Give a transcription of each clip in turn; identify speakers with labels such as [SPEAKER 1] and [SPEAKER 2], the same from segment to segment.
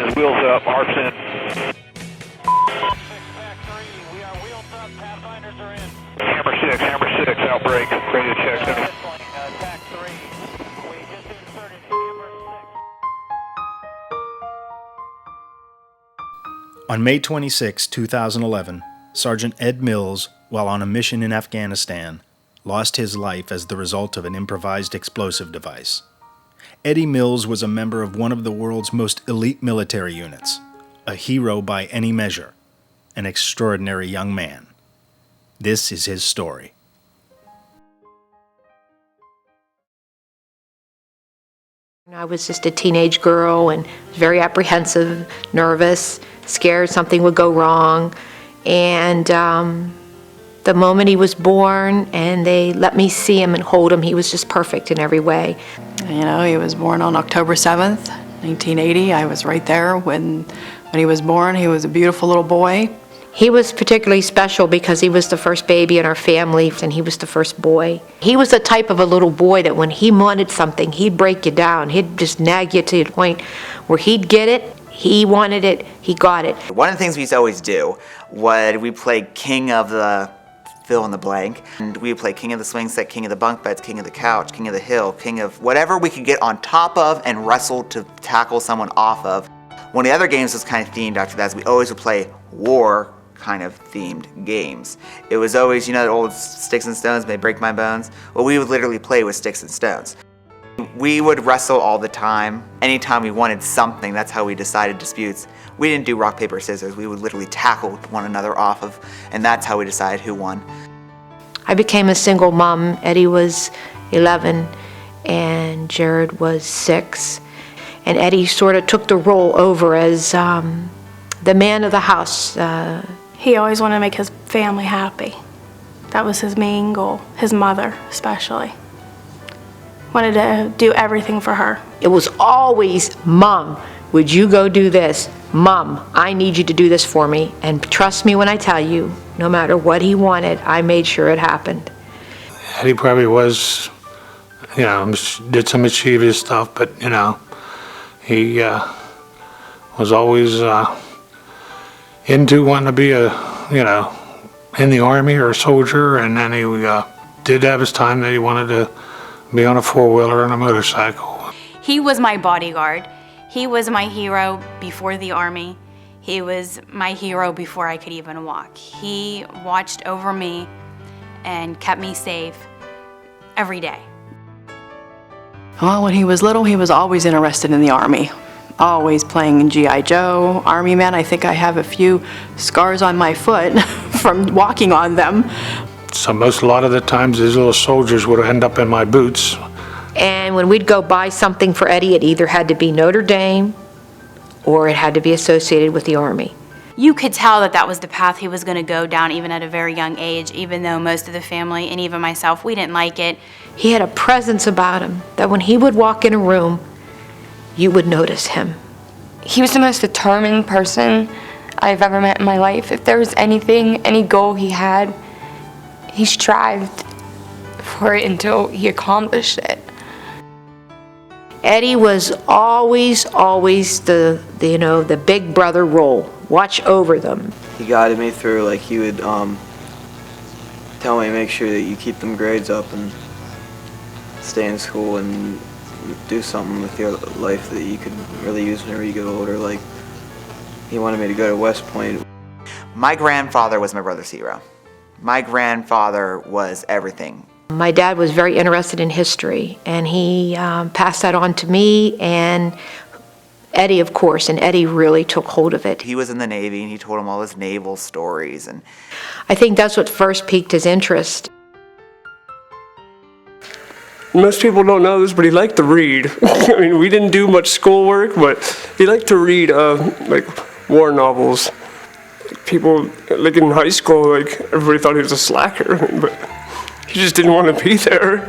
[SPEAKER 1] is wheels up, harps in. Hammer 6, outbreak, radio check. Attack 3, we just inserted Hammer 6.
[SPEAKER 2] On May 26, 2011, Sergeant Ed Mills, while on a mission in Afghanistan, lost his life as the result of an improvised explosive device. Eddie Mills was a member of one of the world's most elite military units, a hero by any measure, an extraordinary young man. This is his story.
[SPEAKER 3] I was just a teenage girl and very apprehensive, nervous, scared something would go wrong. And the moment he was born and they let me see him and hold him, he was just perfect in every way.
[SPEAKER 4] You know, he was born on October 7th, 1980. I was right there when he was born. He was a beautiful little boy.
[SPEAKER 3] He was particularly special because he was the first baby in our family and he was the first boy. He was the type of a little boy that when he wanted something, he'd break you down. He'd just nag you to the point where he'd get it, he wanted it, he got it.
[SPEAKER 5] One of the things we used to always do was we play king of the fill in the blank. And we would play king of the swing set, king of the bunk beds, king of the couch, king of the hill, king of whatever we could get on top of and wrestle to tackle someone off of. One of the other games was kind of themed after that, is we always would play war kind of themed games. It was always, you know, the old sticks and stones may break my bones. Well, we would literally play with sticks and stones. We would wrestle all the time. Anytime we wanted something, that's how we decided disputes. We didn't do rock, paper, scissors. We would literally tackle one another off of, and that's how we decided who won.
[SPEAKER 3] I became a single mom. Eddie was 11 and Jared was 6. And Eddie sort of took the role over as the man of the house.
[SPEAKER 6] He always wanted to make his family happy. That was his main goal, his mother especially. Wanted to do everything for her.
[SPEAKER 3] It was always, Mom, would you go do this? Mom, I need you to do this for me. And trust me when I tell you, no matter what he wanted, I made sure it happened.
[SPEAKER 7] Eddie probably was, you know, did some mischievous stuff, but, you know, he was always into wanting to be in the Army or a soldier, and then he did have his time that he wanted to be on a four-wheeler and a motorcycle.
[SPEAKER 8] He was my bodyguard. He was my hero before the Army. He was my hero before I could even walk. He watched over me and kept me safe every day.
[SPEAKER 4] Well, when he was little, he was always interested in the Army. Always playing in G.I. Joe, Army Men. I think I have a few scars on my foot from walking on them.
[SPEAKER 7] So a lot of the times these little soldiers would end up in my boots.
[SPEAKER 3] And when we'd go buy something for Eddie, it either had to be Notre Dame or it had to be associated with the Army.
[SPEAKER 8] You could tell that that was the path he was going to go down even at a very young age, even though most of the family and even myself, we didn't like it.
[SPEAKER 3] He had a presence about him that when he would walk in a room, you would notice him.
[SPEAKER 9] He was the most determined person I've ever met in my life. If there was anything, any goal he had, he strived for it until he accomplished it.
[SPEAKER 3] Eddie was always the big brother role. Watch over them.
[SPEAKER 10] He guided me through, like he would tell me, make sure that you keep them grades up and stay in school and do something with your life that you could really use whenever you get older. Like, he wanted me to go to West Point.
[SPEAKER 5] My grandfather was my brother's hero. My grandfather was everything.
[SPEAKER 3] My dad was very interested in history, and he passed that on to me and Eddie, of course, and Eddie really took hold of it.
[SPEAKER 5] He was in the Navy, and he told him all his naval stories. And
[SPEAKER 3] I think that's what first piqued his interest.
[SPEAKER 11] Most people don't know this, but he liked to read. I mean, we didn't do much schoolwork, but he liked to read, like, war novels. People, like in high school, like, everybody thought he was a slacker, but he just didn't want to be there.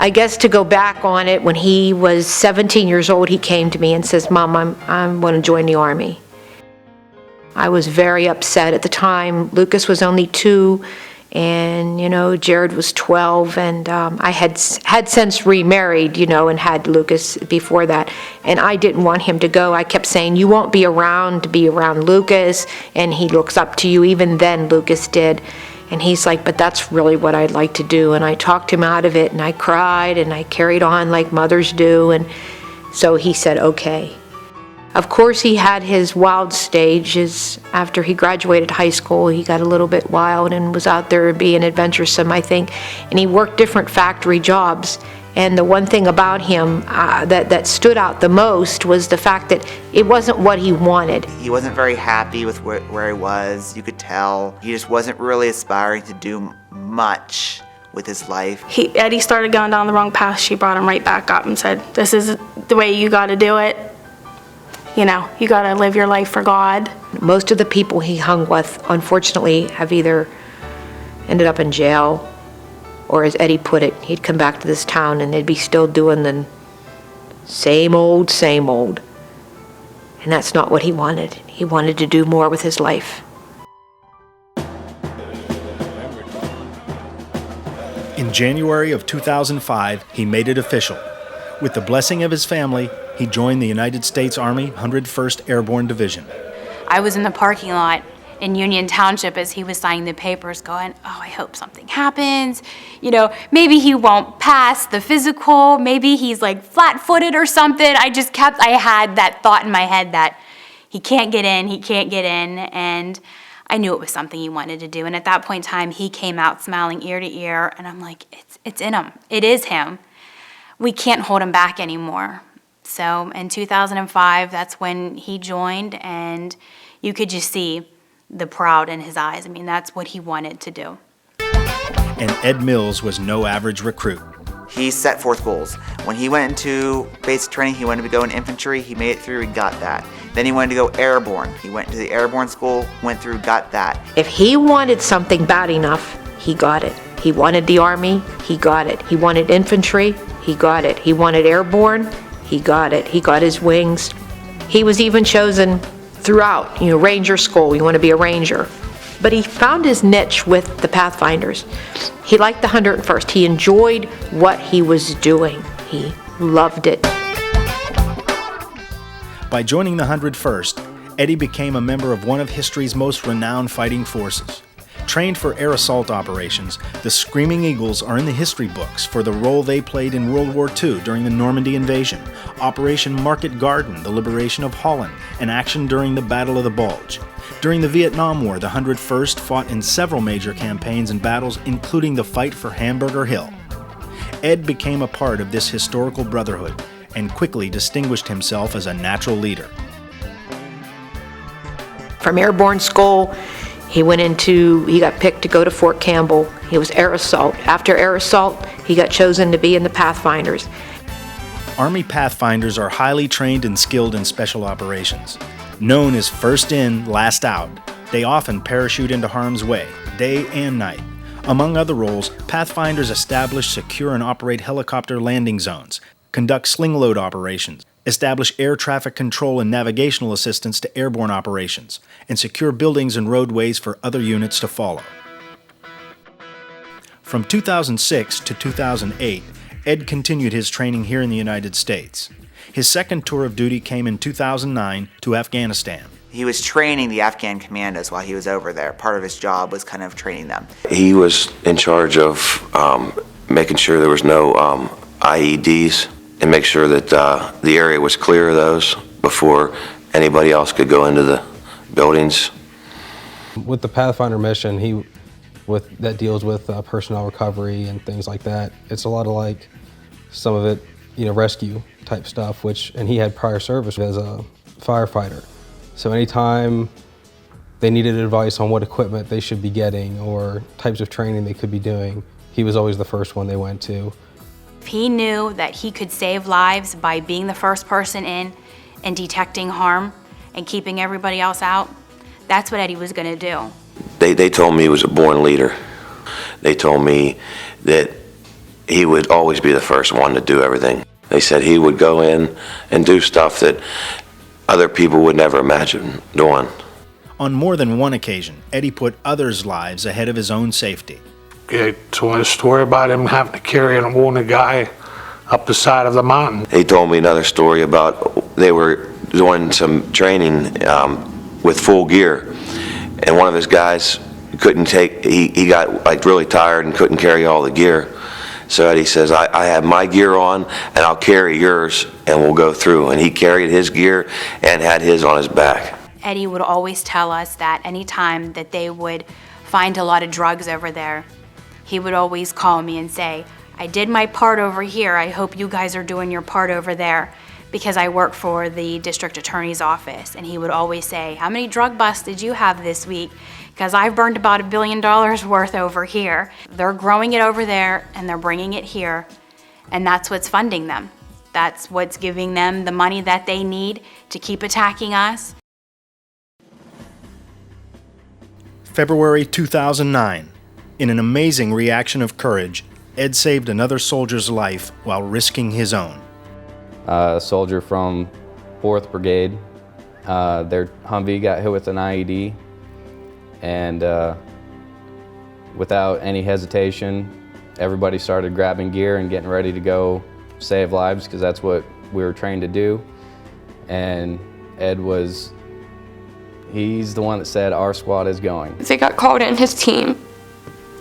[SPEAKER 3] I guess to go back on it, when he was 17 years old, he came to me and says, Mom, I want to join the Army. I was very upset at the time. Lucas was only 2, And, Jared was 12, and I had since remarried, and had Lucas before that. And I didn't want him to go. I kept saying, you won't be around to be around Lucas, and he looks up to you. Even then, Lucas did. And he's like, but that's really what I'd like to do. And I talked him out of it, and I cried, and I carried on like mothers do. And so he said, okay. Of course, he had his wild stages. After he graduated high school, he got a little bit wild and was out there being adventuresome, I think. And he worked different factory jobs. And the one thing about him that stood out the most was the fact that it wasn't what he wanted.
[SPEAKER 5] He wasn't very happy with where he was. You could tell. He just wasn't really aspiring to do much with his life.
[SPEAKER 6] Eddie started going down the wrong path. She brought him right back up and said, this is the way you got to do it. You got to live your life for God.
[SPEAKER 3] Most of the people he hung with, unfortunately, have either ended up in jail, or as Eddie put it, he'd come back to this town and they'd be still doing the same old, same old. And that's not what he wanted. He wanted to do more with his life.
[SPEAKER 2] In January of 2005, he made it official. With the blessing of his family, he joined the United States Army 101st Airborne Division.
[SPEAKER 8] I was in the parking lot in Union Township as he was signing the papers going, oh, I hope something happens. Maybe he won't pass the physical. Maybe he's like flat-footed or something. I had that thought in my head that he can't get in. And I knew it was something he wanted to do. And at that point in time, he came out smiling ear to ear. And I'm like, it's in him. It is him. We can't hold him back anymore. So in 2005, that's when he joined, and you could just see the proud in his eyes. I mean, that's what he wanted to do.
[SPEAKER 2] And Ed Mills was no average recruit.
[SPEAKER 5] He set forth goals. When he went into basic training, he wanted to go in infantry. He made it through, he got that. Then he wanted to go airborne. He went to the airborne school, went through, got that.
[SPEAKER 3] If he wanted something bad enough, he got it. He wanted the Army, he got it. He wanted infantry, he got it. He wanted airborne, he got it. He got his wings. He was even chosen throughout, Ranger school. You want to be a Ranger. But he found his niche with the Pathfinders. He liked the 101st. He enjoyed what he was doing. He loved it.
[SPEAKER 2] By joining the 101st, Eddie became a member of one of history's most renowned fighting forces. Trained for air assault operations, the Screaming Eagles are in the history books for the role they played in World War II during the Normandy invasion, Operation Market Garden, the liberation of Holland, and action during the Battle of the Bulge. During the Vietnam War, the 101st fought in several major campaigns and battles, including the fight for Hamburger Hill. Ed became a part of this historical brotherhood and quickly distinguished himself as a natural leader.
[SPEAKER 3] From airborne school, he got picked to go to Fort Campbell. He was air assault. After air assault, he got chosen to be in the Pathfinders.
[SPEAKER 2] Army Pathfinders are highly trained and skilled in special operations. Known as first in, last out, they often parachute into harm's way, day and night. Among other roles, Pathfinders establish, secure, and operate helicopter landing zones, conduct sling load operations, establish air traffic control and navigational assistance to airborne operations, and secure buildings and roadways for other units to follow. From 2006 to 2008, Ed continued his training here in the United States. His second tour of duty came in 2009 to Afghanistan.
[SPEAKER 5] He was training the Afghan commandos while he was over there. Part of his job was kind of training them.
[SPEAKER 12] He was in charge of making sure there was no IEDs and make sure that the area was clear of those before anybody else could go into the buildings.
[SPEAKER 13] With the Pathfinder mission, that deals with personnel recovery and things like that. It's a lot of like some of it, rescue type stuff, and he had prior service as a firefighter. So anytime they needed advice on what equipment they should be getting or types of training they could be doing, he was always the first one they went to.
[SPEAKER 8] If he knew that he could save lives by being the first person in and detecting harm and keeping everybody else out, that's what Eddie was going to do.
[SPEAKER 12] They told me he was a born leader. They told me that he would always be the first one to do everything. They said he would go in and do stuff that other people would never imagine doing.
[SPEAKER 2] On more than one occasion, Eddie put others' lives ahead of his own safety.
[SPEAKER 7] He told a story about him having to carry a wounded guy up the side of the mountain.
[SPEAKER 12] He told me another story about they were doing some training with full gear, and one of his guys couldn't take, he got like really tired and couldn't carry all the gear. So Eddie says, I have my gear on and I'll carry yours and we'll go through. And he carried his gear and had his on his back.
[SPEAKER 8] Eddie would always tell us that anytime that they would find a lot of drugs over there, he would always call me and say, I did my part over here, I hope you guys are doing your part over there, because I work for the district attorney's office. And he would always say, how many drug busts did you have this week? Because I've burned about $1 billion worth over here. They're growing it over there and they're bringing it here, and that's what's funding them. That's what's giving them the money that they need to keep attacking us.
[SPEAKER 2] February 2009. In an amazing reaction of courage, Ed saved another soldier's life while risking his own.
[SPEAKER 14] A soldier from 4th Brigade, their Humvee got hit with an IED, and without any hesitation, everybody started grabbing gear and getting ready to go save lives, because that's what we were trained to do. And Ed he's the one that said, our squad is going.
[SPEAKER 9] They got called in, his team,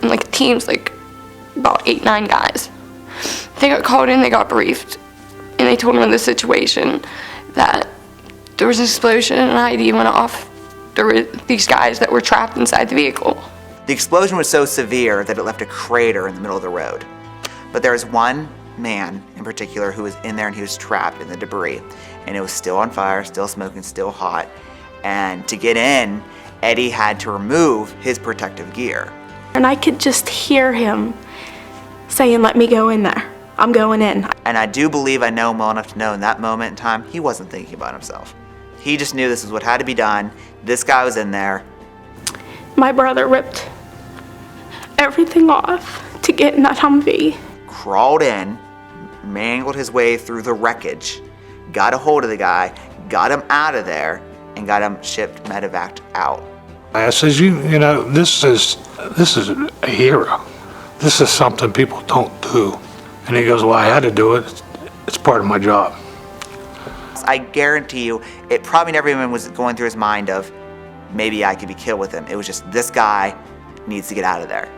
[SPEAKER 9] and like the team's like about 8-9 guys. They got called in, they got briefed, and they told them of the situation, that there was an explosion and an IED went off. There were these guys that were trapped inside the vehicle.
[SPEAKER 5] The explosion was so severe that it left a crater in the middle of the road. But there was one man in particular who was in there and he was trapped in the debris. And it was still on fire, still smoking, still hot. And to get in, Eddie had to remove his protective gear.
[SPEAKER 6] And I could just hear him saying, let me go in there. I'm going in.
[SPEAKER 5] And I do believe I know him well enough to know in that moment in time, he wasn't thinking about himself. He just knew this is what had to be done. This guy was in there.
[SPEAKER 6] My brother ripped everything off to get in that Humvee.
[SPEAKER 5] Crawled in, mangled his way through the wreckage, got a hold of the guy, got him out of there, and got him shipped medevaced out.
[SPEAKER 7] I says, you know, this is a hero. This is something people don't do. And he goes, well, I had to do it. It's part of my job.
[SPEAKER 5] I guarantee you, it probably never even was going through his mind of, maybe I could be killed with him. It was just, this guy needs to get out of there.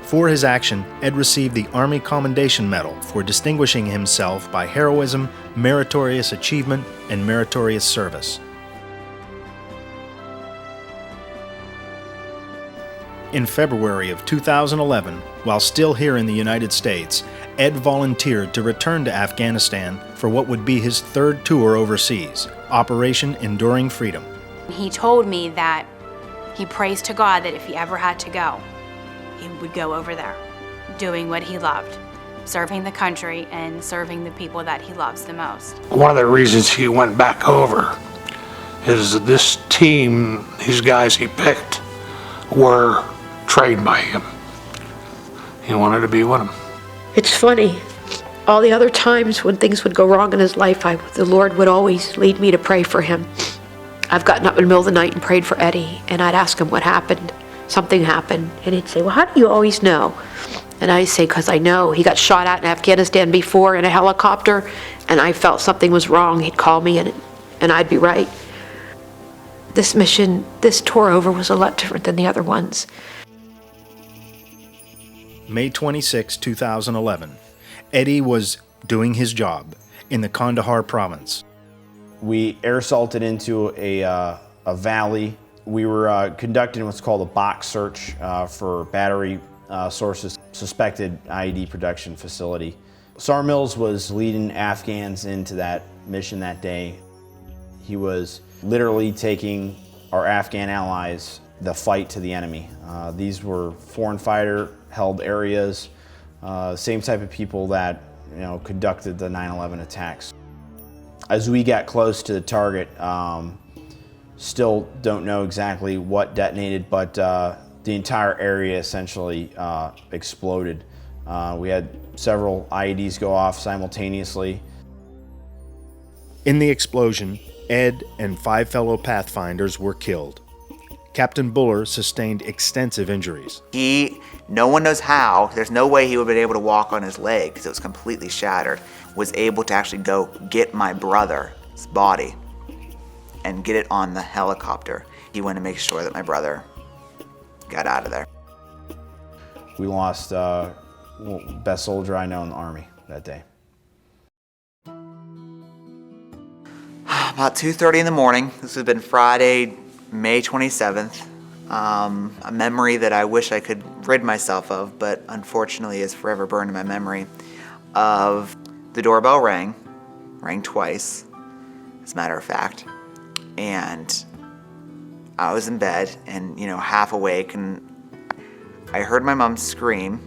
[SPEAKER 2] For his action, Ed received the Army Commendation Medal for distinguishing himself by heroism, meritorious achievement, and meritorious service. In February of 2011, while still here in the United States, Ed volunteered to return to Afghanistan for what would be his third tour overseas, Operation Enduring Freedom.
[SPEAKER 8] He told me that he prays to God that if he ever had to go, he would go over there, doing what he loved, serving the country and serving the people that he loves the most.
[SPEAKER 7] One of the reasons he went back over is this team, these guys he picked, were trained by him. He wanted to be with them.
[SPEAKER 3] It's funny. All the other times when things would go wrong in his life, the Lord would always lead me to pray for him. I've gotten up in the middle of the night and prayed for Eddie, and I'd ask him what happened. Something happened, and he'd say, well, how do you always know? And I'd say, because I know. He got shot at in Afghanistan before in a helicopter, and I felt something was wrong. He'd call me, and I'd be right. This mission, this tour over, was a lot different than the other ones.
[SPEAKER 2] May 26, 2011. Eddie was doing his job in the Kandahar province.
[SPEAKER 15] We air assaulted into a valley. We were conducting what's called a box search for battery sources, suspected IED production facility. Sergeant Mills was leading Afghans into that mission that day. He was literally taking our Afghan allies the fight to the enemy. These were foreign fighter held areas, same type of people that conducted the 9/11 attacks. As we got close to the target, still don't know exactly what detonated, but the entire area essentially exploded. We had several IEDs go off simultaneously.
[SPEAKER 2] In the explosion, Ed and 5 fellow Pathfinders were killed. Captain Buller sustained extensive injuries.
[SPEAKER 5] No one knows how, there's no way he would have been able to walk on his leg because it was completely shattered, was able to actually go get my brother's body and get it on the helicopter. He wanted to make sure that my brother got out of there.
[SPEAKER 15] We lost best soldier I know in the Army that day.
[SPEAKER 5] About 2:30 in the morning, this has been Friday, May 27th. A memory that I wish I could rid myself of, but unfortunately is forever burned in my memory, of the doorbell rang twice, as a matter of fact, and I was in bed and, half awake, and I heard my mom scream,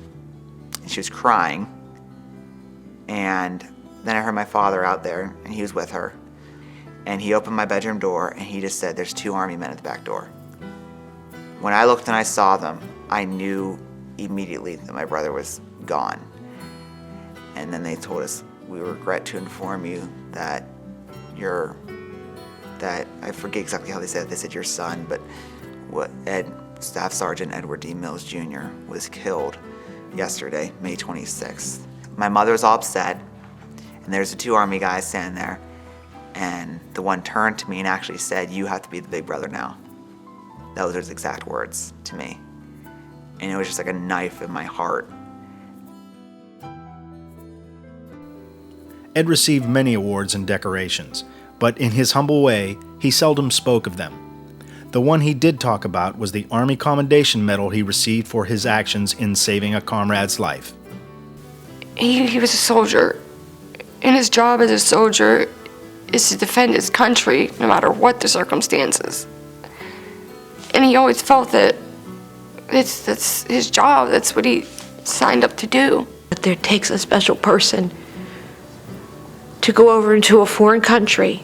[SPEAKER 5] and she was crying, and then I heard my father out there, and he was with her, and he opened my bedroom door, and he just said, "There's 2 Army men at the back door." When I looked and I saw them, I knew immediately that my brother was gone. And then they told us, "We regret to inform you that I forget exactly how they said it. They said your son, but Staff Sergeant Edward D. Mills Jr. was killed yesterday, May 26th. My mother was all upset, and there's the 2 Army guys standing there, and the one turned to me and actually said, "You have to be the big brother now." Those are his exact words to me. And it was just like a knife in my heart.
[SPEAKER 2] Ed received many awards and decorations, but in his humble way, he seldom spoke of them. The one he did talk about was the Army Commendation Medal he received for his actions in saving a comrade's life.
[SPEAKER 9] He was a soldier, and his job as a soldier is to defend his country no matter what the circumstances. And he always felt that that's his job, that's what he signed up to do.
[SPEAKER 3] But there takes a special person to go over into a foreign country,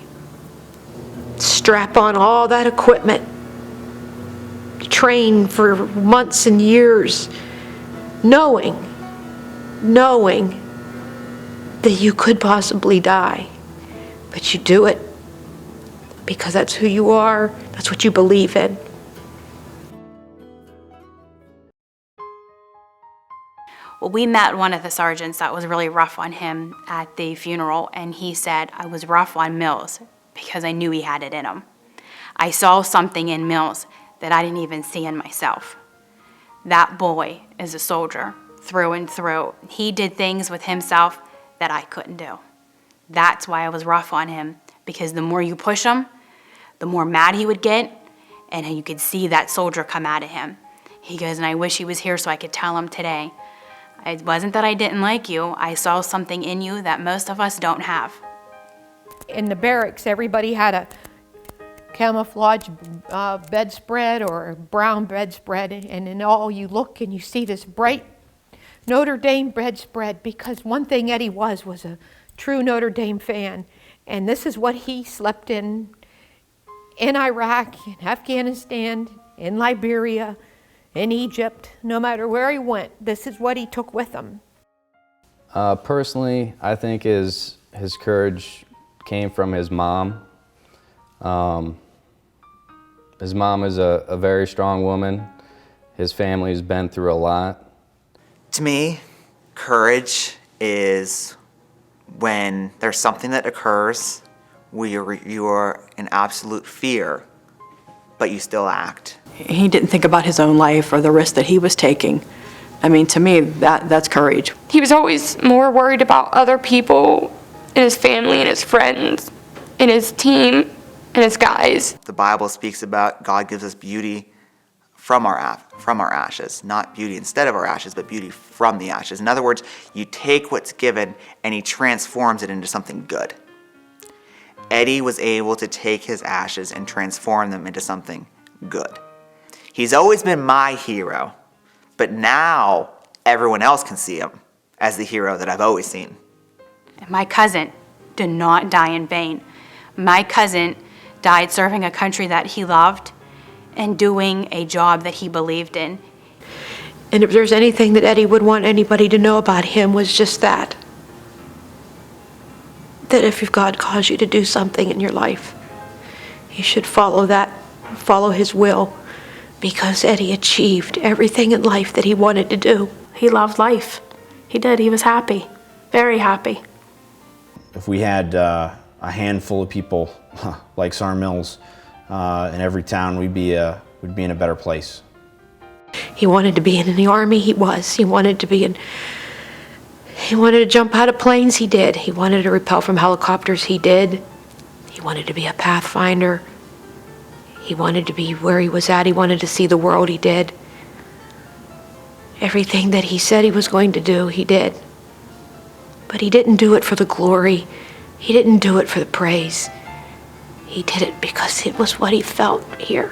[SPEAKER 3] strap on all that equipment, train for months and years, knowing that you could possibly die. But you do it because that's who you are, that's what you believe in.
[SPEAKER 8] Well, we met one of the sergeants that was really rough on him at the funeral, and he said, "I was rough on Mills because I knew he had it in him. I saw something in Mills that I didn't even see in myself." That boy is a soldier through and through. He did things with himself that I couldn't do. That's why I was rough on him, because the more you push him, the more mad he would get, and you could see that soldier come out of him. He goes, "And I wish he was here so I could tell him today. It wasn't that I didn't like you. I saw something in you that most of us don't have."
[SPEAKER 16] In the barracks, everybody had a camouflage bedspread or a brown bedspread, and in all you look and you see this bright Notre Dame bedspread, because one thing Eddie was a true Notre Dame fan, and this is what he slept in Iraq, in Afghanistan, in Liberia, in Egypt. No matter where he went, this is what he took with him.
[SPEAKER 14] Personally, I think his courage came from his mom. His mom is a very strong woman. His family's been through a lot.
[SPEAKER 5] To me, courage is when there's something that occurs where you are in absolute fear, but you still act.
[SPEAKER 4] He didn't think about his own life or the risk that he was taking. I mean, to me, that's courage.
[SPEAKER 9] He was always more worried about other people and his family and his friends and his team and his guys.
[SPEAKER 5] The Bible speaks about God gives us beauty from our ashes, not beauty instead of our ashes, but beauty from the ashes. In other words, you take what's given and he transforms it into something good. Eddie was able to take his ashes and transform them into something good. He's always been my hero, but now everyone else can see him as the hero that I've always seen.
[SPEAKER 8] My cousin did not die in vain. My cousin died serving a country that he loved and doing a job that he believed in.
[SPEAKER 3] And if there's anything that Eddie would want anybody to know about him, was just that if God calls you to do something in your life, you should follow that, follow his will, because Eddie achieved everything in life that he wanted to do.
[SPEAKER 6] He loved life. He did. He was happy, very happy.
[SPEAKER 15] If we had a handful of people like Sergeant Mills in every town, we'd be in a better place.
[SPEAKER 3] He wanted to be in the Army, he was. He wanted to jump out of planes, he did. He wanted to rappel from helicopters, he did. He wanted to be a pathfinder. He wanted to be where he was at, he wanted to see the world, he did. Everything that he said he was going to do, he did. But he didn't do it for the glory. He didn't do it for the praise. He did it because it was what he felt here.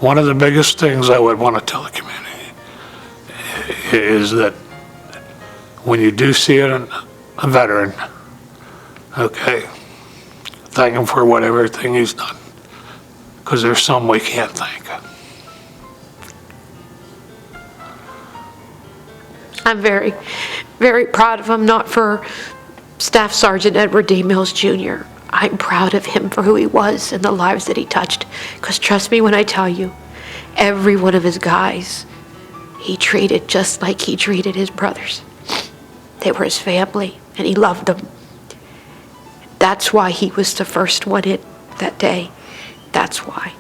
[SPEAKER 7] One of the biggest things I would want to tell the community is that when you do see a veteran, okay, thank him for whatever thing he's done, because there's some we can't thank.
[SPEAKER 3] I'm very, very proud of him, not for Staff Sergeant Edward D. Mills Jr. I'm proud of him for who he was and the lives that he touched. Because trust me when I tell you, every one of his guys, he treated just like he treated his brothers. They were his family, and he loved them. That's why he was the first one in that day. That's why.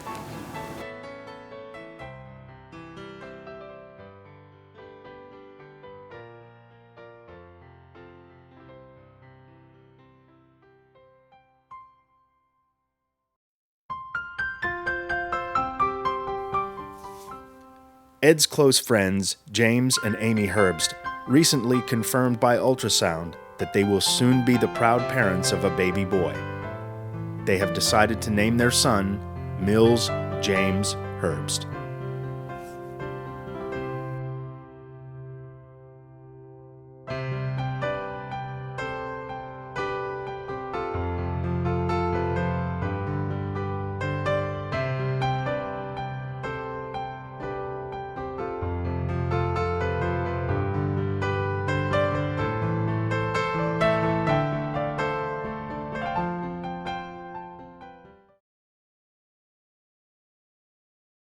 [SPEAKER 2] Ed's close friends, James and Amy Herbst, recently confirmed by ultrasound that they will soon be the proud parents of a baby boy. They have decided to name their son Mills James Herbst.